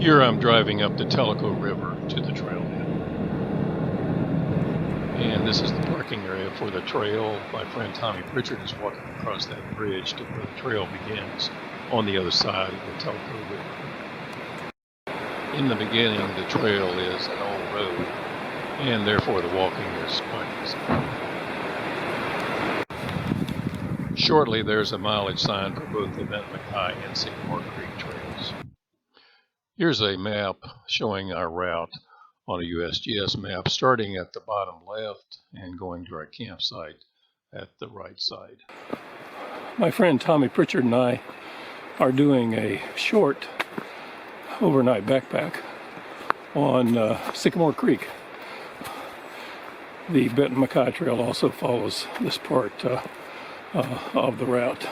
Here I'm driving up the Tellico River to the trailhead. And this is the parking area for the trail. My friend Tommy Pritchard is walking across that bridge to where the trail begins on the other side of the Tellico River. In the beginning, the trail is an old road, and therefore the walking is quite easy. Shortly, there's a mileage sign for both the Benton MacKaye and Sycamore Creek trails. Here's a map showing our route on a USGS map, starting at the bottom left and going to our campsite at the right side. My friend Tommy Pritchard and I are doing a short overnight backpack on Sycamore Creek. The Benton MacKaye Trail also follows this part of the route.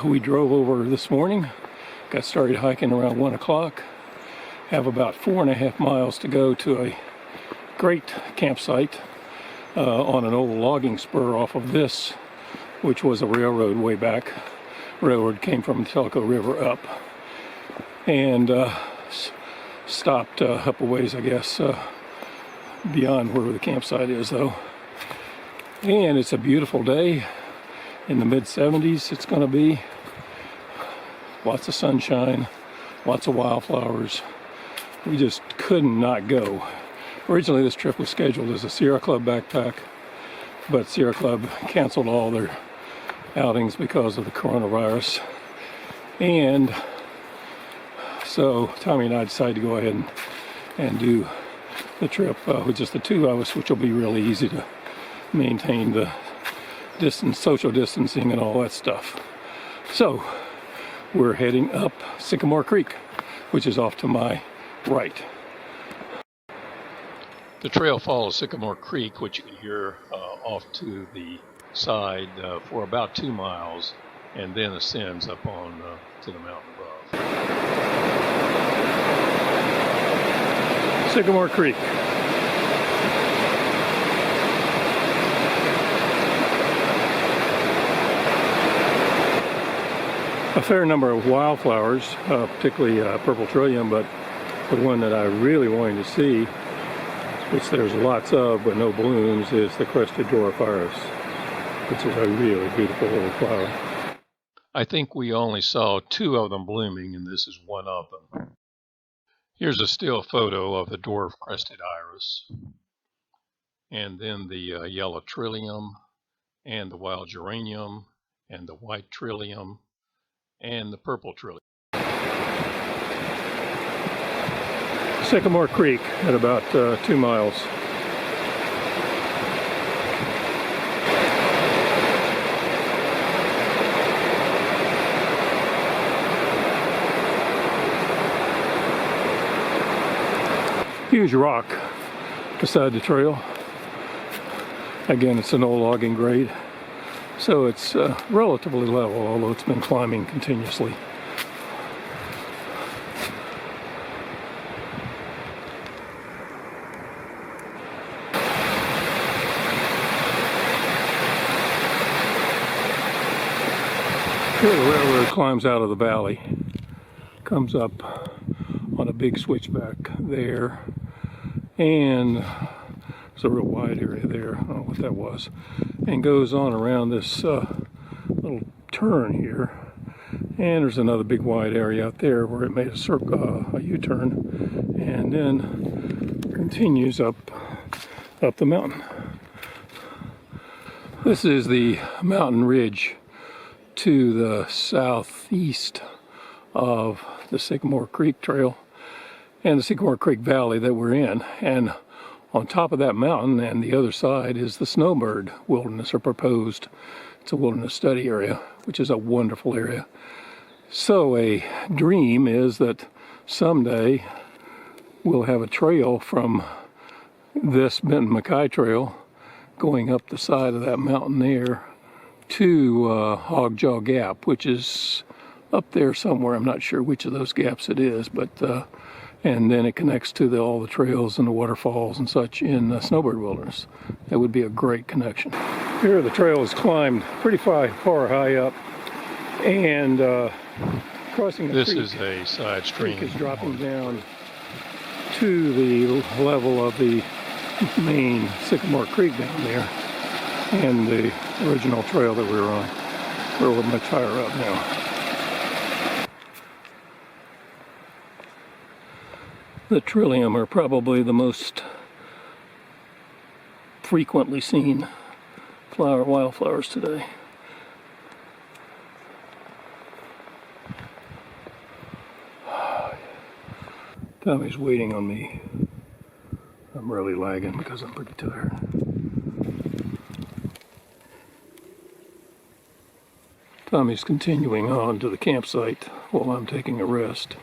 We drove over this morning, got started hiking around 1 o'clock, have about 4.5 miles to go to a great campsite on an old logging spur off of this, which was a railroad way back. Railroad came from the Tellico River up and stopped up a ways, I guess, beyond where the campsite is though. And it's a beautiful day in the mid-70s. It's going to be lots of sunshine, lots of wildflowers. We just could not go. Originally this trip was scheduled as a Sierra Club backpack, but Sierra Club canceled all their outings because of the coronavirus. And so Tommy and I decided to go ahead and do the trip with just the two of us, which will be really easy to maintain the distance, social distancing and all that stuff. So we're heading up Sycamore Creek, which is off to my right. The trail follows Sycamore Creek, which you can hear off to the side for about 2 miles, and then ascends up on to the mountain above. Sycamore Creek. A fair number of wildflowers, particularly purple trillium, but the one that I really wanted to see, which there's lots of but no blooms, is the crested dorophyros, which is a really beautiful little flower. I think we only saw 2 of them blooming, and this is one of them. Here's a still photo of the dwarf crested iris, and then the yellow trillium, and the wild geranium, and the white trillium, and the purple trillium. Sycamore Creek at about 2 miles. Huge rock beside the trail. Again, it's an old logging grade, so it's relatively level, although it's been climbing continuously. Here the railroad climbs out of the valley, comes up on a big switchback there, and it's a real wide area there, I don't know what that was, and goes on around this little turn here, and there's another big wide area out there where it made a circle, a U-turn, and then continues up the mountain. This is the mountain ridge to the southeast of the Sycamore Creek Trail and the Sycamore Creek Valley that we're in. And on top of that mountain and the other side is the Snowbird Wilderness, or proposed. It's a wilderness study area, which is a wonderful area. So a dream is that someday we'll have a trail from this Benton MacKaye Trail going up the side of that mountain there to Hogjaw Gap, which is up there somewhere. I'm not sure which of those gaps it is, but and then it connects to all the trails and the waterfalls and such in the Snowbird Wilderness. That would be a great connection. Here the trail is climbed pretty far high up, and crossing the This creek. is a side stream. Creek is dropping down to the level of the main Sycamore Creek down there, and the original trail that we were on. We're much higher up now. The trillium are probably the most frequently seen wildflowers today. Tommy's waiting on me. I'm really lagging because I'm pretty tired. Tommy's continuing on to the campsite while I'm taking a rest.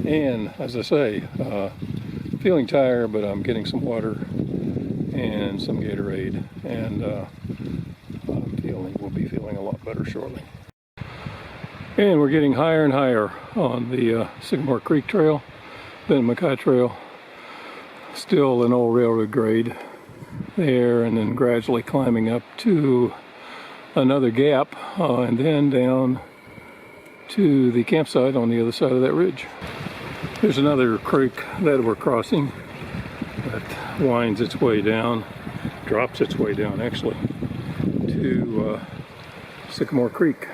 And as I say, feeling tired, but I'm getting some water and some Gatorade, and we'll be feeling a lot better shortly. And we're getting higher and higher on the Sycamore Creek Trail, Ben Mackay Trail. Still an old railroad grade there, and then gradually climbing up to another gap, and then down to the campsite on the other side of that ridge. There's another creek that we're crossing that winds its way down, drops its way down actually, to Sycamore Creek,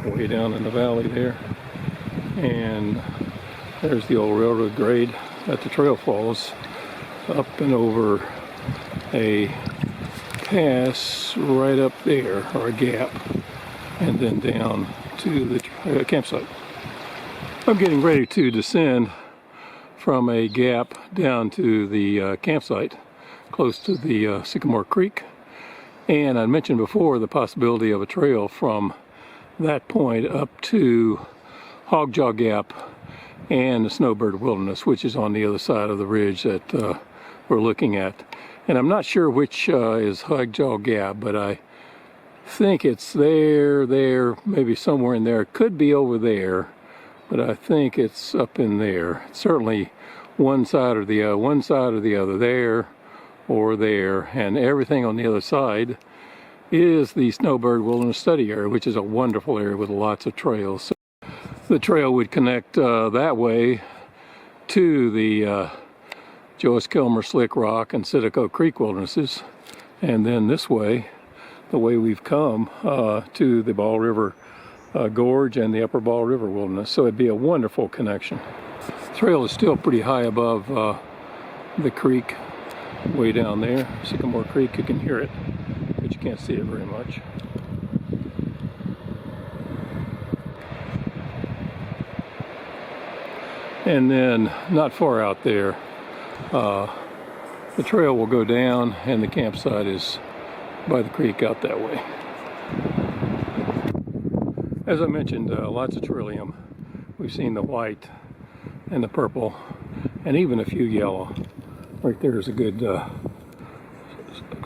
way down in the valley there. And there's the old railroad grade that the trail falls up and over a pass right up there, or a gap, and then down to the campsite. I'm getting ready to descend from a gap down to the campsite close to the Sycamore Creek, and I mentioned before the possibility of a trail from that point up to Hogjaw Gap and the Snowbird Wilderness, which is on the other side of the ridge that we're looking at. And I'm not sure which is Hogjaw Gap, but I think it's there, maybe somewhere in there. It could be over there, but I think it's up in there. It's certainly one side or the other, there or there, and everything on the other side is the Snowbird Wilderness Study Area, which is a wonderful area with lots of trails. So the trail would connect that way to the Joyce Kilmer Slick Rock and Citico Creek wildernesses, and then this way, the way we've come to the Ball River Gorge and the Upper Ball River Wilderness. So it'd be a wonderful connection. The trail is still pretty high above the creek, way down there, Sycamore Creek. You can hear it, but you can't see it very much. And then not far out there, the trail will go down, and the campsite is by the creek out that way. As I mentioned, lots of trillium. We've seen the white and the purple, and even a few yellow. Right there is a good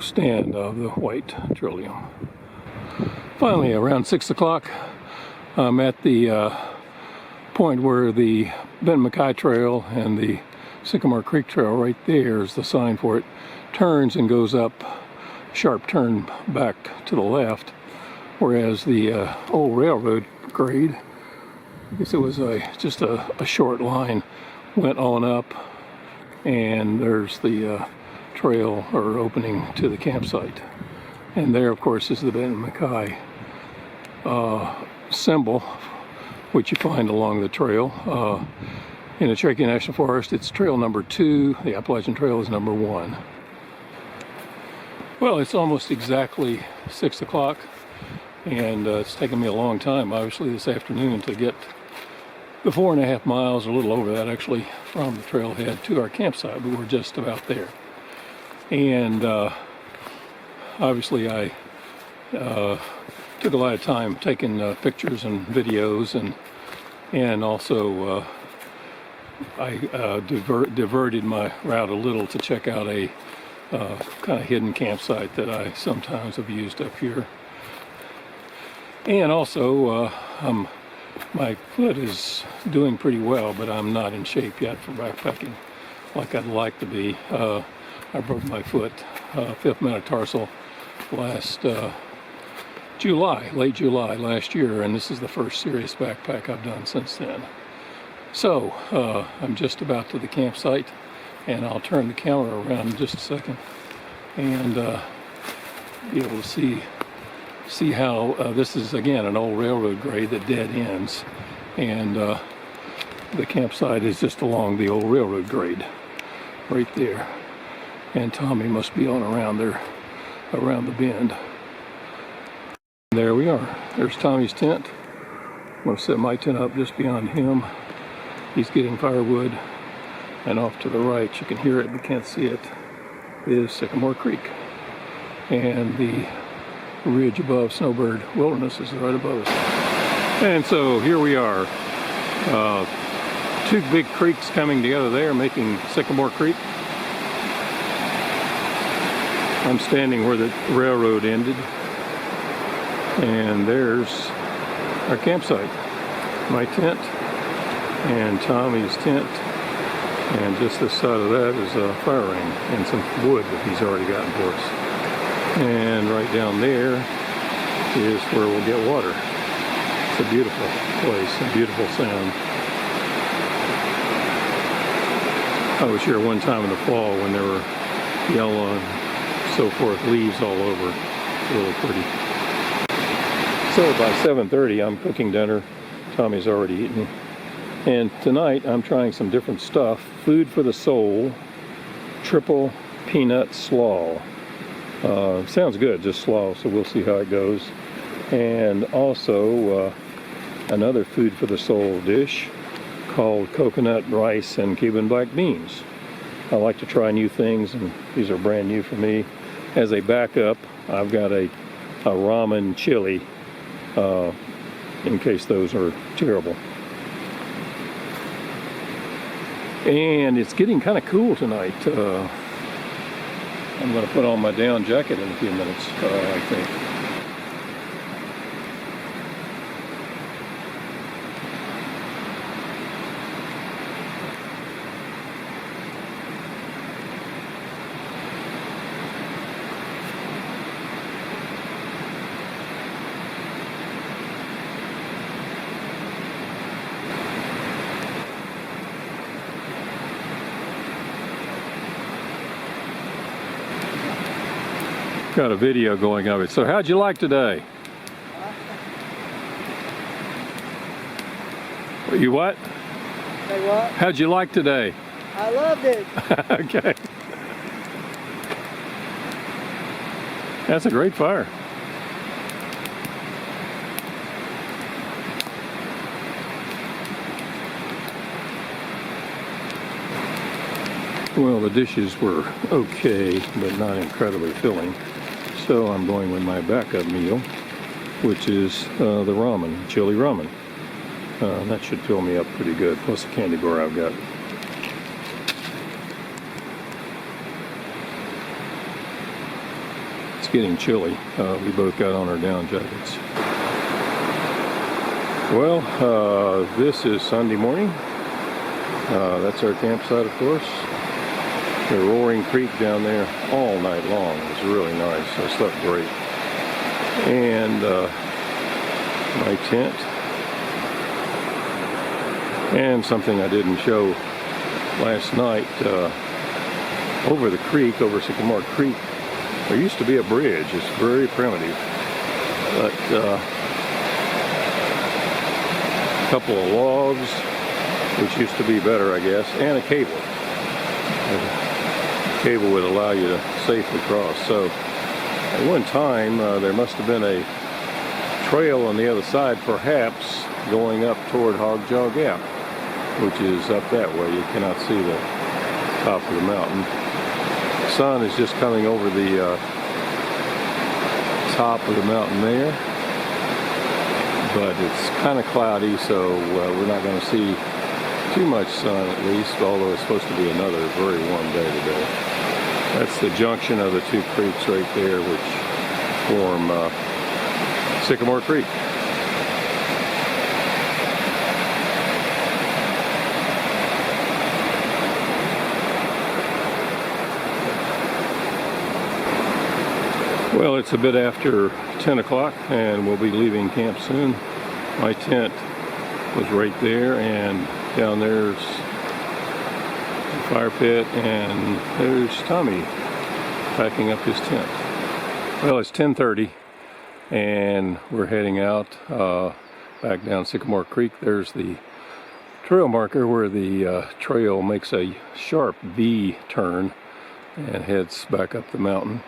stand of the white trillium. Finally, around 6 o'clock, I'm at the point where the Ben Mackay Trail and the Sycamore Creek Trail, right there is the sign for it, turns and goes up, sharp turn back to the left, whereas the old railroad grade, I guess it was just a short line, went on up, and there's the trail or opening to the campsite. And there, of course, is the Ben Mackay symbol, which you find along the trail. In the Cherokee National Forest, it's trail number 2. The Appalachian Trail is number 1. Well, it's almost exactly 6 o'clock, and it's taken me a long time, obviously, this afternoon to get the 4.5 miles, a little over that actually, from the trailhead to our campsite. But we're just about there. And obviously I took a lot of time taking pictures and videos, and also I diverted my route a little to check out a kind of hidden campsite that I sometimes have used up here. And also my foot is doing pretty well, but I'm not in shape yet for backpacking like I'd like to be. I broke my foot, 5th metatarsal, last July, late July last year, and this is the first serious backpack I've done since then. So I'm just about to the campsite, and I'll turn the camera around in just a second and be able to see how this is, again, an old railroad grade that dead ends, and the campsite is just along the old railroad grade right there, and Tommy must be on around there, around the bend. There we are. There's Tommy's tent. I'm going to set my tent up just beyond him. He's getting firewood, and off to the right, you can hear it but can't see it, is Sycamore Creek, and the ridge above Snowbird Wilderness is right above us. And so here we are, two big creeks coming together there, making Sycamore Creek. I'm standing where the railroad ended, and there's our campsite, my tent and Tommy's tent, and just this side of that is a fire ring and some wood that he's already gotten for us. And right down there is where we'll get water. It's a beautiful place, a beautiful sound. I was here one time in the fall when there were yellow and so forth leaves all over. Really pretty. So by 7:30 I'm cooking dinner. Tommy's already eaten. And tonight I'm trying some different stuff. Food for the soul, triple peanut slaw. Sounds good, just slaw, so we'll see how it goes. And also another food for the soul dish called coconut rice and Cuban black beans. I like to try new things, and these are brand new for me. As a backup, I've got a ramen chili in case those are terrible. And it's getting kind of cool tonight. I'm going to put on my down jacket in a few minutes, I think. Got a video going of it. So how'd you like today? You what? Say what? How'd you like today? I loved it. Okay. That's a great fire. Well, the dishes were okay, but not incredibly filling. So I'm going with my backup meal, which is the ramen, chili ramen. That should fill me up pretty good, plus the candy bar I've got. It's getting chilly. We both got on our down jackets. Well, this is Sunday morning. That's our campsite, of course. The roaring creek down there all night long. It was really nice. I slept great. And my tent. And something I didn't show last night, over the creek, over Sycamore Creek, there used to be a bridge. It's very primitive. But a couple of logs, which used to be better, I guess, and a cable. Cable would allow you to safely cross. So at one time there must have been a trail on the other side, perhaps going up toward Hogjaw Gap, which is up that way. You cannot see the top of the mountain. The sun is just coming over the top of the mountain there, but it's kind of cloudy, so we're not going to see too much sun, at least, although it's supposed to be another very warm day today. That's the junction of the two creeks right there, which form Sycamore Creek. Well, it's a bit after 10 o'clock and we'll be leaving camp soon. My tent was right there, and down there's the fire pit, and there's Tommy packing up his tent. Well, it's 10:30 and we're heading out back down Sycamore Creek. There's the trail marker where the trail makes a sharp V turn and heads back up the mountain.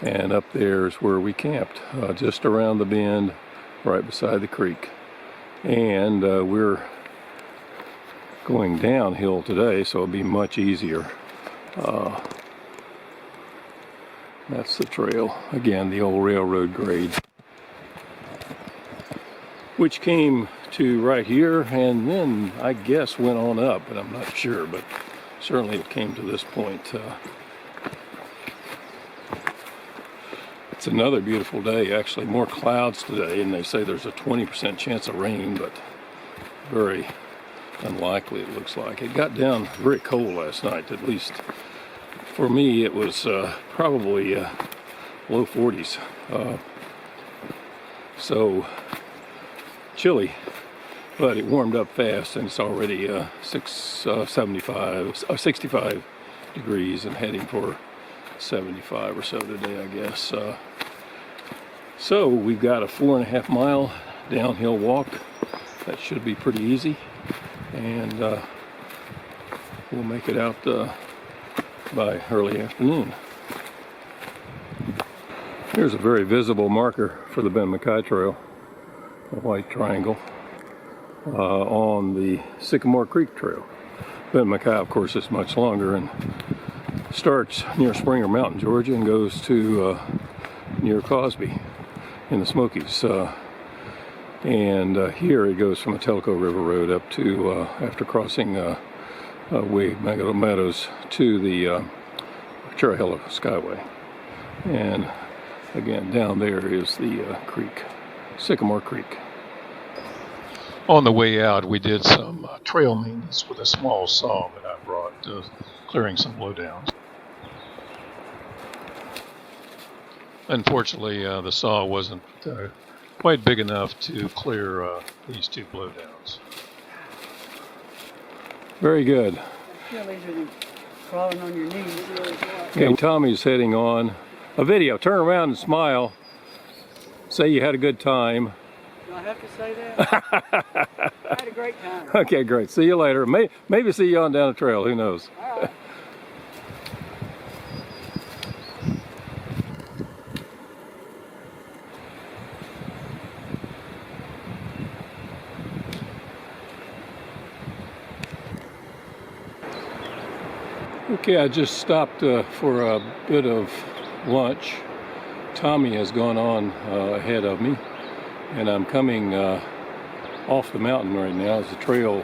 And up there is where we camped, just around the bend, right beside the creek. And we're going downhill today, so it'll be much easier. That's the trail. Again, the old railroad grade, which came to right here and then I guess went on up, but I'm not sure, but certainly it came to this point. It's another beautiful day, actually more clouds today, and they say there's a 20% chance of rain, but very unlikely it looks like. It got down very cold last night, at least for me it was probably low 40s. So chilly, but it warmed up fast and it's already 65 degrees and heading for 75 or so today, I guess. So we've got a 4.5 mile downhill walk. That should be pretty easy, and we'll make it out by early afternoon. Here's a very visible marker for the Ben Mackay Trail, a white triangle on the Sycamore Creek Trail. Ben Mackay, of course, is much longer and starts near Springer Mountain, Georgia, and goes to near Cosby in the Smokies. And here it goes from the Tellico River Road up to, after crossing Wade Meadows, to the Cherokee Skyway. And again, down there is the creek, Sycamore Creek. On the way out, we did some trail maintenance with a small saw that I brought, clearing some blowdowns. Unfortunately, the saw wasn't quite big enough to clear these two blowdowns. Very good. Crawling on your knees. Okay, Tommy's heading on a video. Turn around and smile. Say you had a good time. Do I have to say that? I had a great time. Okay, great. See you later. Maybe see you on down the trail. Who knows? All right. Okay, I just stopped for a bit of lunch. Tommy has gone on ahead of me, and I'm coming off the mountain right now as the trail,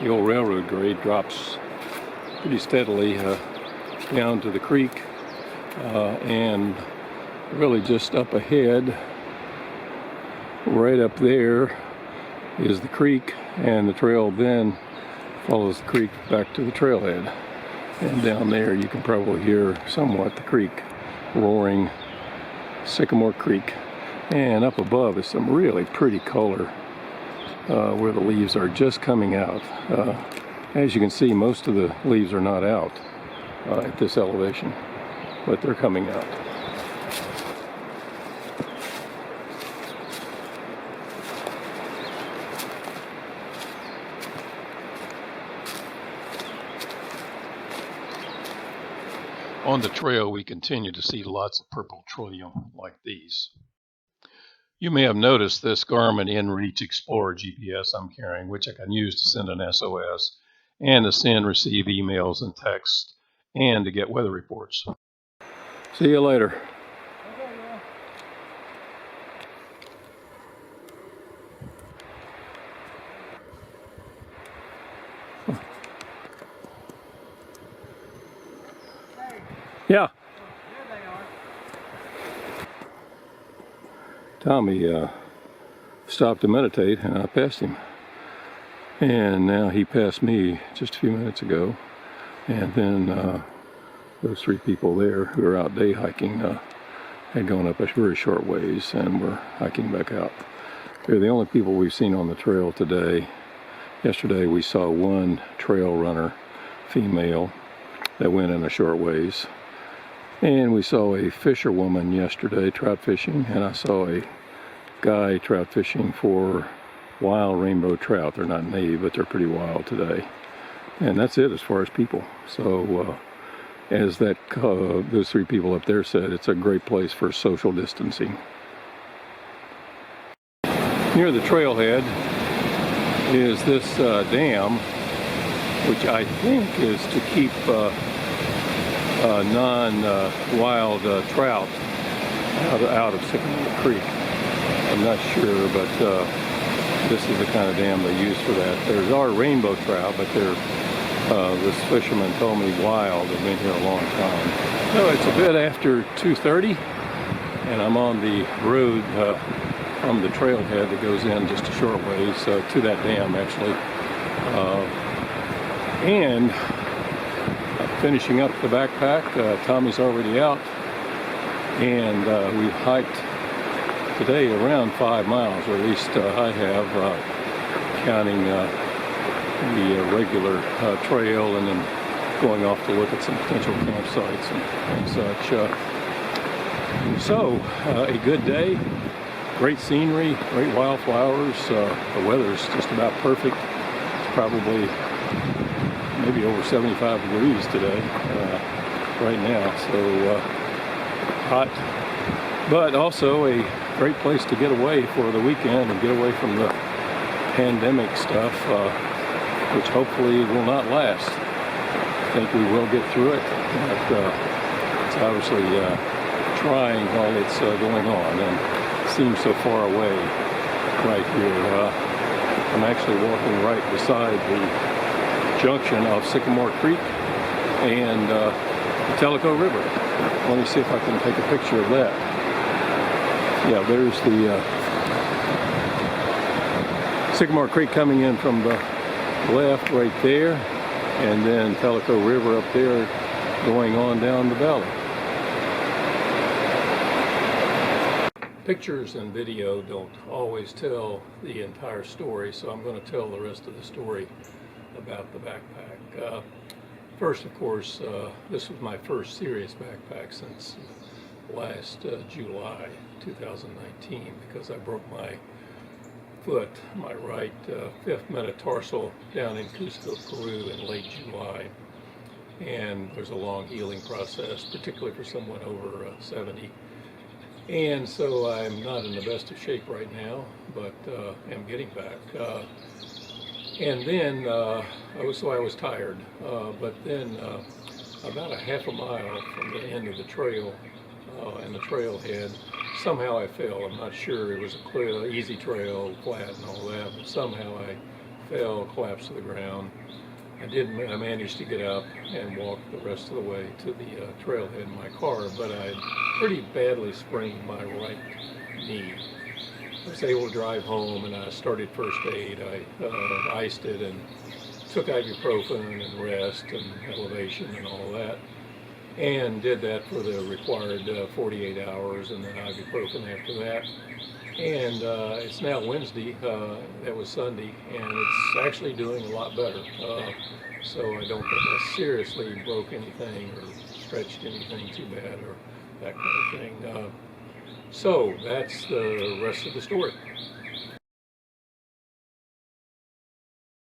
the old railroad grade, drops pretty steadily down to the creek, and really just up ahead, right up there, is the creek, and the trail then follows the creek back to the trailhead. And down there you can probably hear somewhat the creek roaring, Sycamore Creek. And up above is some really pretty color where the leaves are just coming out. As you can see, most of the leaves are not out at this elevation, but they're coming out. On the trail, we continue to see lots of purple trillium like these. You may have noticed this Garmin InReach Explorer GPS I'm carrying, which I can use to send an SOS and to send, receive emails and texts and to get weather reports. See you later. Yeah. There they are. Tommy stopped to meditate, and I passed him. And now he passed me just a few minutes ago. And then those three people there who are out day hiking had gone up a very short ways and were hiking back out. They're the only people we've seen on the trail today. Yesterday we saw one trail runner, female, that went in a short ways. And we saw a fisherwoman yesterday trout fishing, and I saw a guy trout fishing for wild rainbow trout. They're not native, but they're pretty wild today. And that's it as far as people. So as that those three people up there said, it's a great place for social distancing. Near the trailhead is this dam, which I think is to keep non-wild trout out of Sycamore Creek. I'm not sure, but this is the kind of dam they use for that. There's our rainbow trout, but this fisherman told me wild. They've been here a long time. So it's a bit after 2:30, and I'm on the road from the trailhead that goes in just a short ways to that dam, actually. And finishing up the backpack. Tommy's already out, and we've hiked today around 5 miles, or at least I have, counting the regular trail and then going off to look at some potential campsites and such. So a good day, great scenery, great wildflowers. The weather's just about perfect. It's probably maybe over 75 degrees today, right now, so hot, but also a great place to get away for the weekend and get away from the pandemic stuff, which hopefully will not last. I think we will get through it, but it's obviously trying while it's going on, and seems so far away right here. I'm actually walking right beside the junction of Sycamore Creek and the Tellico River. Let me see if I can take a picture of that. Yeah, there's the Sycamore Creek coming in from the left right there, and then Tellico River up there going on down the valley. Pictures and video don't always tell the entire story, so I'm going to tell the rest of the story about the backpack. First, of course, this was my first serious backpack since last July 2019, because I broke my foot, my right fifth metatarsal, down in Cusco, Peru in late July. And there's a long healing process, particularly for someone over 70. And so I'm not in the best of shape right now, but am getting back. And then, I was tired, but then about a half a mile from the end of the trail and the trailhead, somehow I fell. I'm not sure, it was a clear, easy trail, flat and all that, but somehow I fell, collapsed to the ground. I managed to get up and walk the rest of the way to the trailhead in my car, but I pretty badly sprained my right knee. I was able to drive home, and I started first aid. I iced it and took ibuprofen and rest and elevation and all that, and did that for the required 48 hours, and then ibuprofen after that. And it's now Wednesday, that was Sunday, and it's actually doing a lot better. So I don't think I seriously broke anything or stretched anything too bad or that kind of thing. So that's the rest of the story.